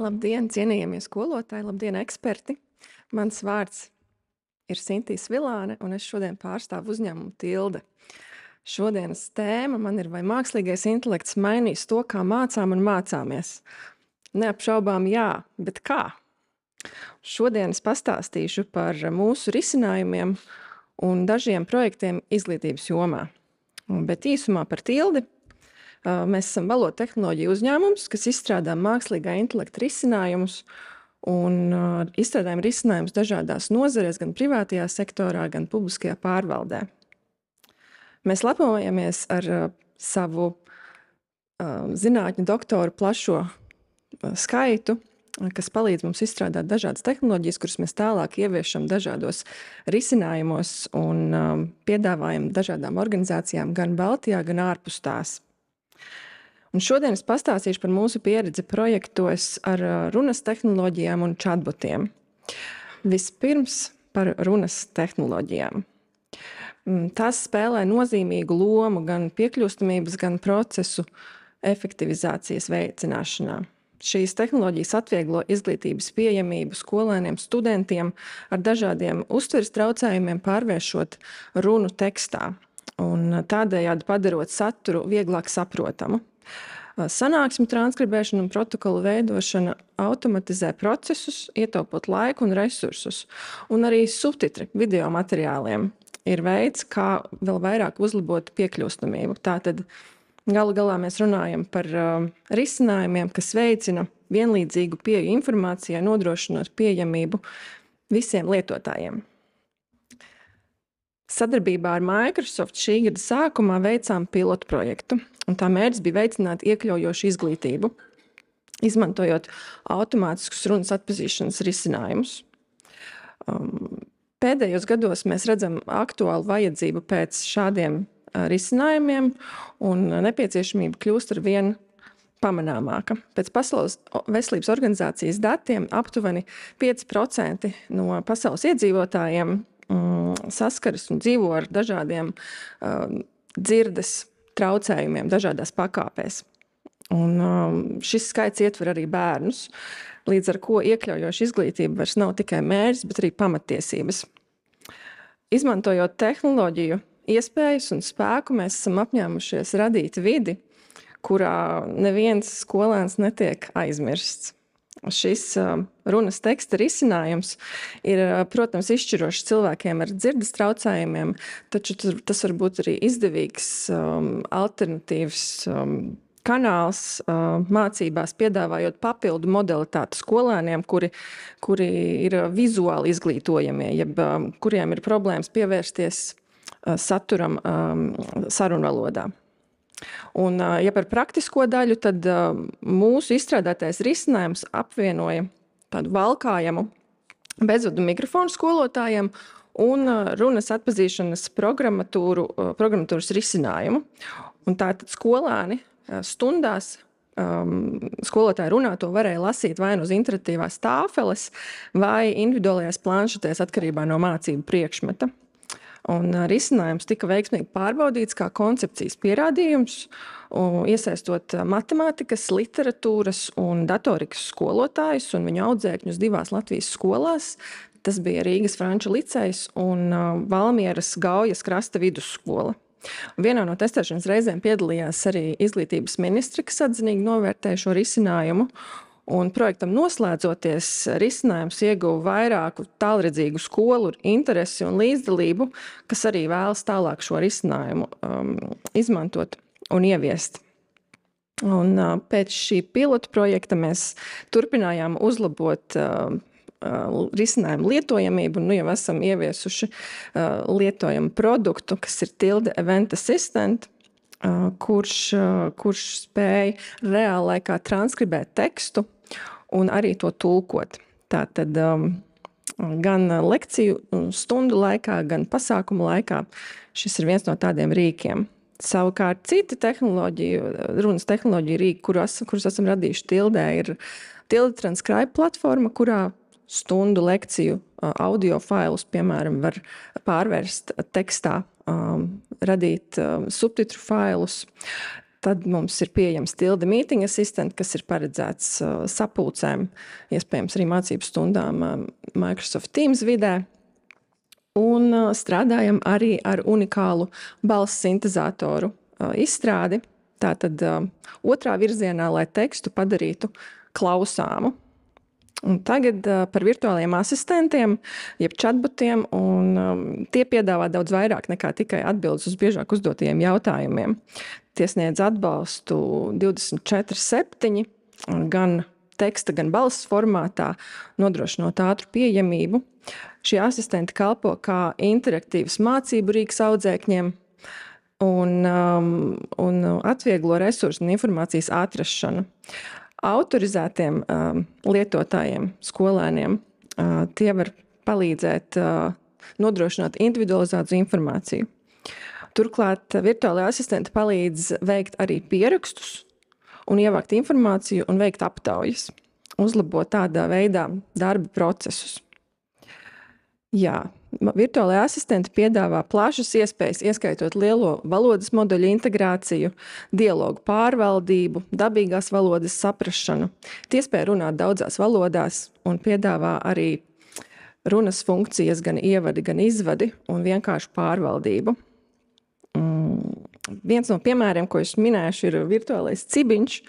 Labdien, cienījamie skolotāji, labdien, eksperti! Mans vārds ir Sintīs Vilāne, un es šodien pārstāvu uzņēmumu Tilde. Šodienas tēma man ir, vai mākslīgais intelekts mainīs to, kā mācām un mācāmies. Neapšaubām jā, bet kā? Šodien es pastāstīšu par mūsu risinājumiem un dažiem projektiem izglītības jomā. Bet īsumā par Tildi. Mēs esam valodu tehnoloģiju uzņēmums, kas izstrādā mākslīgā intelekta risinājumus un izstrādājam risinājumus dažādās nozarēs, gan privātajā sektorā, gan publiskajā pārvaldē. Mēs lepojamies ar savu zinātņu doktoru plašo skaitu, kas palīdz mums izstrādāt dažādas tehnoloģijas, kuras mēs tālāk ieviešam dažādos risinājumos un piedāvājam dažādām organizācijām gan Baltijā, gan ārpus tās. Un šodien es pastāstīšu par mūsu pieredzi projektos ar runas tehnoloģijām un chatbotiem. Vispirms par runas tehnoloģijām. Tās spēlē nozīmīgu lomu gan piekļūstamības, gan procesu efektivizācijas veicināšanā. Šīs tehnoloģijas atvieglo izglītības pieejamību skolēniem, studentiem ar dažādiem uztveres traucējumiem, pārvēršot runu tekstā un tādējādi padarot saturu vieglāk saprotamu. Sanāksmi transkribēšana un protokolu veidošana automatizē procesus, ietaupot laiku un resursus, un arī subtitri video materiāliem ir veids, kā vēl vairāk uzlabot piekļūstamību. Tātad galu galā mēs runājam par risinājumiem, kas veicina vienlīdzīgu pieeju informācijai, nodrošinot pieejamību visiem lietotājiem. Sadarbībā ar Microsoft šī gada sākumā veicām pilotu projektu, un tā mērķis bija veicināt iekļaujošu izglītību, izmantojot automātiskus runas atpazīšanas risinājumus. Pēdējos gados mēs redzam aktuālu vajadzību pēc šādiem risinājumiem, un nepieciešamība kļūst ar vien pamanāmāka. Pēc Pasaules veselības organizācijas datiem aptuveni 5% no pasaules iedzīvotājiem saskaras un dzīvo ar dažādiem dzirdes traucējumiem dažādās pakāpēs. Un šis skaits ietver arī bērnus, līdz ar ko iekļaujoša izglītība vairs nav tikai mērķis, bet arī pamatiesības. Izmantojot tehnoloģiju iespējas un spēku, mēs esam apņēmušies radīt vidi, kurā neviens skolēns netiek aizmirsts. Šis runas teksta risinājums ir, protams, izšķirošs cilvēkiem ar dzirdes traucējumiem, taču tas var būt arī izdevīgs alternatīvs kanāls mācībās, piedāvājot papildu modalitāti skolēniem, kuri ir vizuāli izglītojamie, jeb kuriem ir problēmas pievērsties saturam sarunvalodā. Un, ja par praktisko daļu, tad mūsu izstrādātais risinājums apvienoja tādu valkājamu bezvadu mikrofonu skolotājiem un runas atpazīšanas programmatūras risinājumu. Un tātad skolēni stundās skolotāja runāto varēja lasīt vai no uz interaktīvās tāfeles vai individuālajās planšetēs atkarībā no mācību priekšmeta. Un risinājums tika veiksmīgi pārbaudīts kā koncepcijas pierādījums, iesaistot matemātikas, literatūras un datorikas skolotājus un viņu audzēkņus 2 Latvijas skolās. Tas bija Rīgas Franču licejs un Valmieras Gaujas krasta vidusskola. Vienā no testēšanas reizēm piedalījās arī izglītības ministri, kas atzinīgi novērtēja šo risinājumu. Un projektam noslēdzoties, risinājums ieguva vairāku tālredzīgu skolu interesi un līdzdalību, kas arī vēlas tālāk šo risinājumu izmantot un ieviest. Un pēc šī pilotu projekta mēs turpinājām uzlabot risinājumu lietojamību, un jau esam ieviesuši lietojamu produktu, kas ir Tilde Event Assistant, kurš spēj reāli laikā transkribēt tekstu un arī to tulkot. Tātad gan lekciju stundu laikā, gan pasākumu laikā šis ir viens no tādiem rīkiem. Savukārt citi runas tehnoloģiju rīki, kurus esam radījuši Tildē, ir Tilde Transcribe platforma, kurā stundu lekciju audio failus, piemēram, var pārvērst tekstā, radīt subtitru failus. Tad mums ir pieejams Tilde Meeting Assistant, kas ir paredzēts sapulcēm, iespējams arī mācību stundām Microsoft Teams vidē. Un strādājam arī ar unikālu balss sintezatoru izstrādi. Tātad otrā virzienā, lai tekstu padarītu klausāmu. Un tagad par virtuāliem asistentiem, jeb chatbotiem, un tie piedāvā daudz vairāk nekā tikai atbildes uz biežāk uzdotajiem jautājumiem. Tie sniedz atbalstu 24/7, gan teksta, gan balss formātā, nodrošinot ātru pieejamību. Šie asistenti kalpo kā interaktīvs mācību rīks audzēkņiem un atvieglo resursu un informācijas atrašanu. Autorizētiem lietotājiem, skolēniem, tie var palīdzēt nodrošināt individualizētu informāciju. Turklāt virtuālajie asistenti palīdz veikt arī pierakstus un ievākt informāciju un veikt aptaujas, uzlabot tādā veidā darba procesus. Jā, virtuālajie asistenti piedāvā plašas iespējas, ieskaitot lielo valodas moduļu integrāciju, dialogu pārvaldību, dabīgās valodas saprašanu. Tie spēj runāt daudzās valodās un piedāvā arī runas funkcijas, gan ievadi, gan izvadi un vienkāršu pārvaldību. Viens no piemēriem, ko es minēšu, ir virtuālais cibiņš.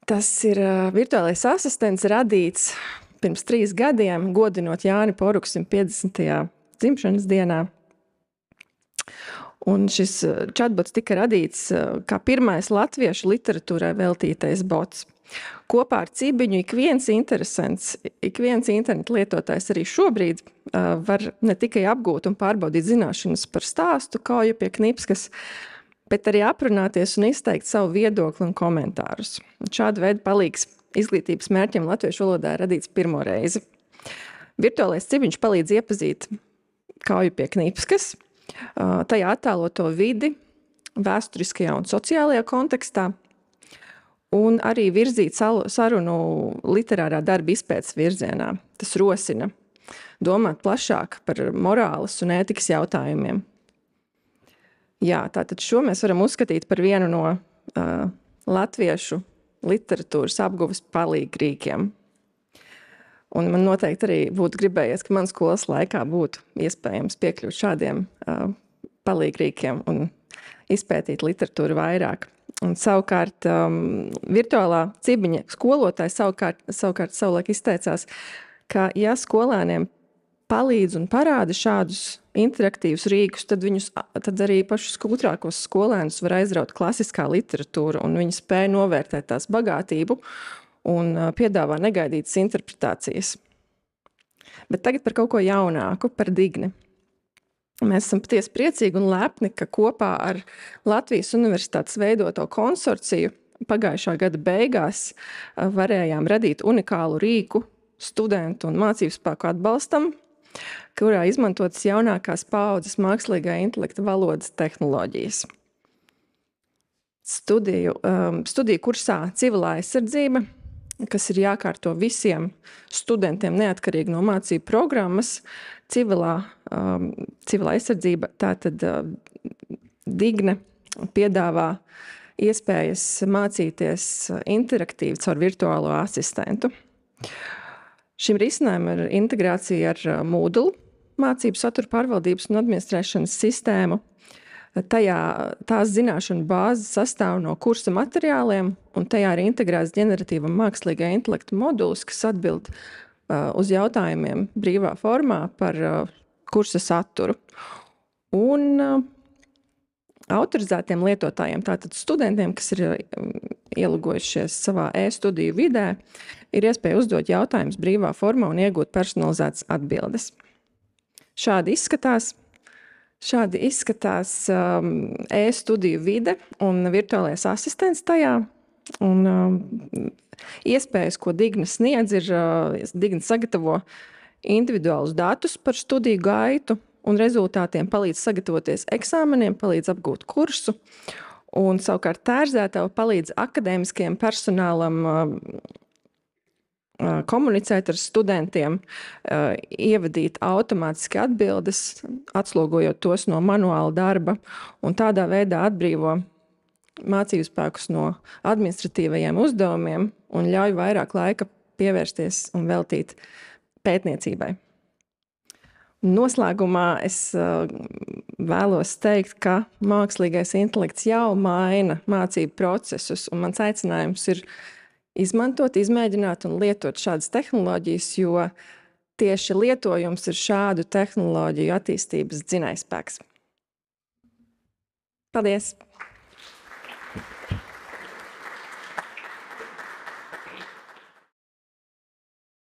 Tas ir virtuālais asistents radīts pirms 3 gadiem, godinot Jāni Poruku 150. dzimšanas dienā. Un šis chatbots tika radīts kā pirmais latviešu literatūrai veltītais bots. Kopā ar cibiņu ik viens interesants, ik viens internetu lietotājs arī šobrīd var ne tikai apgūt un pārbaudīt zināšanas par stāstu, kauju pie knipskas, bet arī aprunāties un izteikt savu viedokli un komentārus. Šāda veida palīgs izglītības mērķiem latviešu valodā ir radīts pirmo reizi. Virtuālais cibiņš palīdz iepazīt kauju pie knipskas, tajā attēloto vidi, vēsturiskajā un sociālajā kontekstā, un arī virzīt sarunu literārā darba izpētes virzienā. Tas rosina domāt plašāk par morāles un ētikas jautājumiem. Jā, tātad šo mēs varam uzskatīt par vienu no latviešu literatūras apguves palīgrīkiem. Un man noteikti arī būtu gribējies, ka man skolas laikā būtu iespējams piekļūt šādiem palīgrīkiem un izpētīt literatūru vairāk. Un savukārt virtuālā cibiņa skolotāja savukārt savulaik izteicās, ka ja skolēniem palīdz un parāda šādus interaktīvus rīkus, tad arī pašus gudrākos skolēnus var aizraut klasiskā literatūra, un viņi spēj novērtēt tās bagātību un piedāvā negaidītas interpretācijas. Bet tagad par kaut ko jaunāku, par Digni. Mēs esam patiesi priecīgi un lepni, ka kopā ar Latvijas Universitātes veidoto konsorciju pagājušā gada beigās varējām radīt unikālu rīku studentu un mācību spēku atbalstam, kurā izmantotas jaunākās paaudzes mākslīgā intelekta valodas tehnoloģijas. Studiju kursā Civilā aizsardzība, kas ir jākārto visiem studentiem neatkarīgi no mācību programmas, civilā aizsardzība, tātad Digne piedāvā iespējas mācīties interaktīvi caur virtuālo asistentu. Šim risinājumam ir integrācija ar Moodle mācību satura pārvaldības un administrēšanas sistēmu. Tās zināšanu bāze sastāv no kursa materiāliem, un tajā ir integrēts ģeneratīva mākslīgā intelekta moduls, kas atbild uz jautājumiem brīvā formā par kursa saturu. Un autorizētiem lietotājiem, tātad studentiem, kas ir ielogojušies savā e-studiju vidē, ir iespēja uzdot jautājumus brīvā formā un iegūt personalizētas atbildes. Šādi izskatās e-studiju vide un virtuālais asistents tajā. Un iespējas, ko Digna sniedz, ir Digna sagatavo individuālus datus par studiju gaitu un rezultātiem, palīdz sagatavoties eksāmeniem, palīdz apgūt kursu. Un savukārt tērzētava palīdz akadēmiskajam personālam komunicēt ar studentiem, ievadīt automātiski atbildes, atslogojot tos no manuāla darba, un tādā veidā atbrīvo mācību spēkus no administratīvajiem uzdevumiem un ļauj vairāk laika pievērsties un veltīt pētniecībai. Noslēgumā es vēlos teikt, ka mākslīgais intelekts jau maina mācību procesus, un mans aicinājums ir izmantot, izmēģināt un lietot šādas tehnoloģijas, jo tieši lietojums ir šādu tehnoloģiju attīstības dzinējspēks. Paldies!